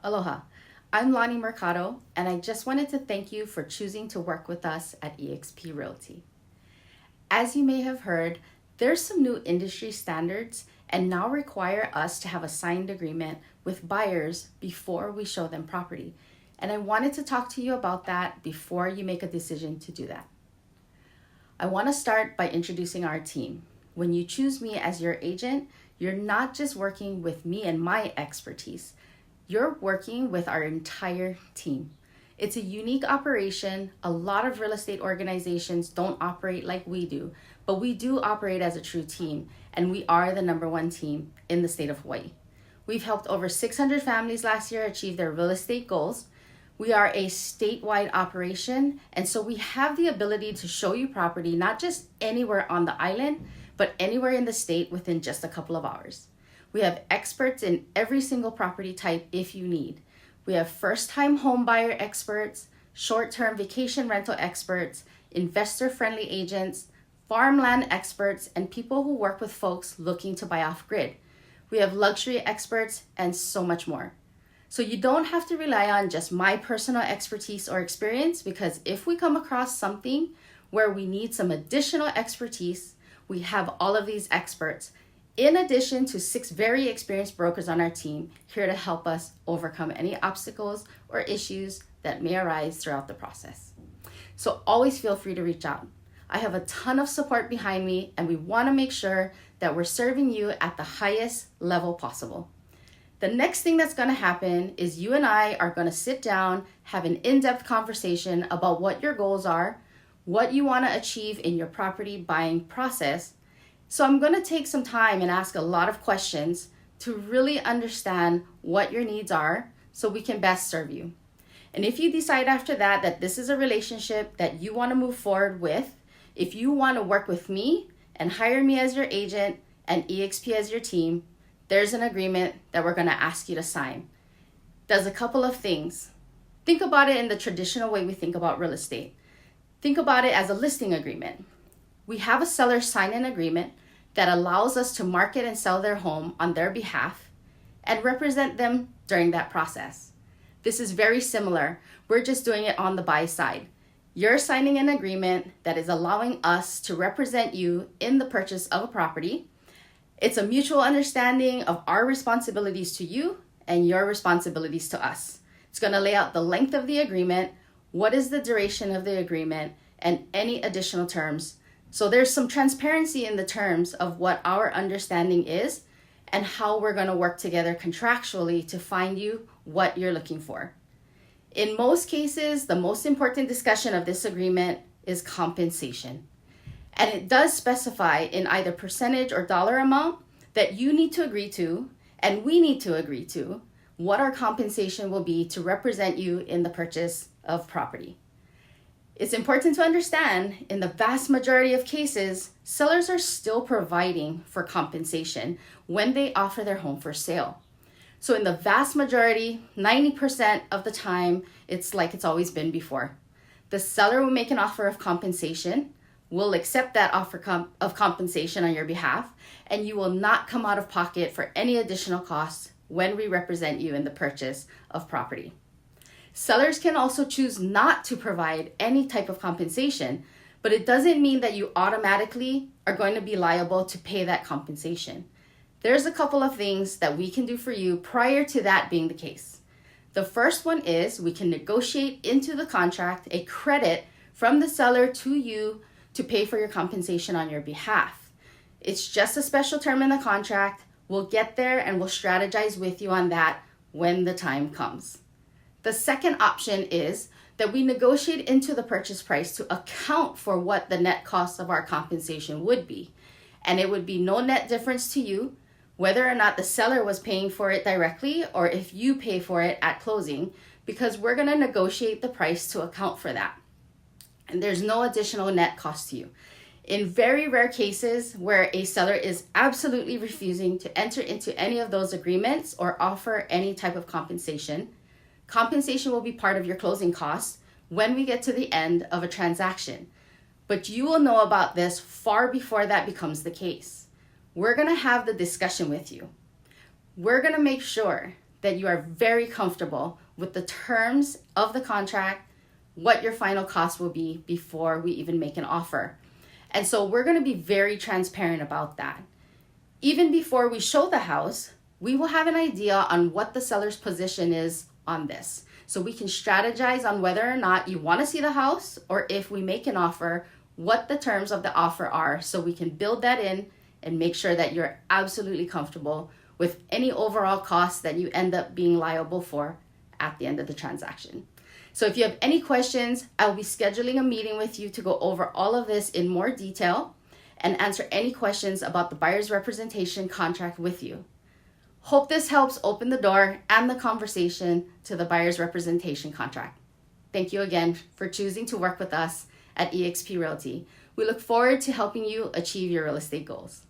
Aloha, I'm Lonnie Mercado, and I just wanted to thank you for choosing to work with us at eXp Realty. As you may have heard, there's some new industry standards and now require us to have a signed agreement with buyers before we show them property. And I wanted to talk to you about that before you make a decision to do that. I want to start by introducing our team. When you choose me as your agent, you're not just working with me and my expertise. You're working with our entire team. It's a unique operation. A lot of real estate organizations don't operate like we do, but we do operate as a true team, and we are the #1 team in the state of Hawaii. We've helped over 600 families last year achieve their real estate goals. We are a statewide operation, and so we have the ability to show you property not just anywhere on the island, but anywhere in the state within just a couple of hours. We have experts in every single property type if you need. We have first-time home buyer experts, short-term vacation rental experts, investor-friendly agents, farmland experts, and people who work with folks looking to buy off-grid. We have luxury experts and so much more. So you don't have to rely on just my personal expertise or experience, because if we come across something where we need some additional expertise, we have all of these experts, in addition to 6 very experienced brokers on our team, here to help us overcome any obstacles or issues that may arise throughout the process. So always feel free to reach out. I have a ton of support behind me, and we want to make sure that we're serving you at the highest level possible. The next thing that's going to happen is you and I are going to sit down, have an in-depth conversation about what your goals are, what you want to achieve in your property buying process. So I'm going to take some time and ask a lot of questions to really understand what your needs are so we can best serve you. And if you decide after that that this is a relationship that you want to move forward with, if you want to work with me and hire me as your agent and eXp as your team, there's an agreement that we're going to ask you to sign. Does a couple of things. Think about it in the traditional way we think about real estate. Think about it as a listing agreement. We have a seller sign an agreement that allows us to market and sell their home on their behalf and represent them during that process. This is very similar. We're just doing it on the buy side. You're signing an agreement that is allowing us to represent you in the purchase of a property. It's a mutual understanding of our responsibilities to you and your responsibilities to us. It's going to lay out the length of the agreement, what is the duration of the agreement, and any additional terms. So there's some transparency in the terms of what our understanding is and how we're going to work together contractually to find you what you're looking for. In most cases, the most important discussion of this agreement is compensation. And it does specify in either percentage or dollar amount that you need to agree to, and we need to agree to, what our compensation will be to represent you in the purchase of property. It's important to understand, in the vast majority of cases, sellers are still providing for compensation when they offer their home for sale. So in the vast majority, 90% of the time, it's like it's always been before. The seller will make an offer of compensation, will accept that offer of compensation on your behalf, and you will not come out of pocket for any additional costs when we represent you in the purchase of property. Sellers can also choose not to provide any type of compensation, but it doesn't mean that you automatically are going to be liable to pay that compensation. There's a couple of things that we can do for you prior to that being the case. The first one is we can negotiate into the contract a credit from the seller to you to pay for your compensation on your behalf. It's just a special term in the contract. We'll get there and we'll strategize with you on that when the time comes. The second option is that we negotiate into the purchase price to account for what the net cost of our compensation would be. And it would be no net difference to you, whether or not the seller was paying for it directly or if you pay for it at closing, because we're going to negotiate the price to account for that. And there's no additional net cost to you. In very rare cases where a seller is absolutely refusing to enter into any of those agreements or offer any type of compensation, compensation will be part of your closing costs when we get to the end of a transaction. But you will know about this far before that becomes the case. We're going to have the discussion with you. We're going to make sure that you are very comfortable with the terms of the contract, what your final cost will be before we even make an offer. And so we're going to be very transparent about that. Even before we show the house, we will have an idea on what the seller's position is on this. So we can strategize on whether or not you want to see the house, or if we make an offer, what the terms of the offer are, so we can build that in and make sure that you're absolutely comfortable with any overall costs that you end up being liable for at the end of the transaction. So if you have any questions, I will be scheduling a meeting with you to go over all of this in more detail and answer any questions about the buyer's representation contract with you. Hope this helps open the door and the conversation to the buyer's representation contract. Thank you again for choosing to work with us at eXp Realty. We look forward to helping you achieve your real estate goals.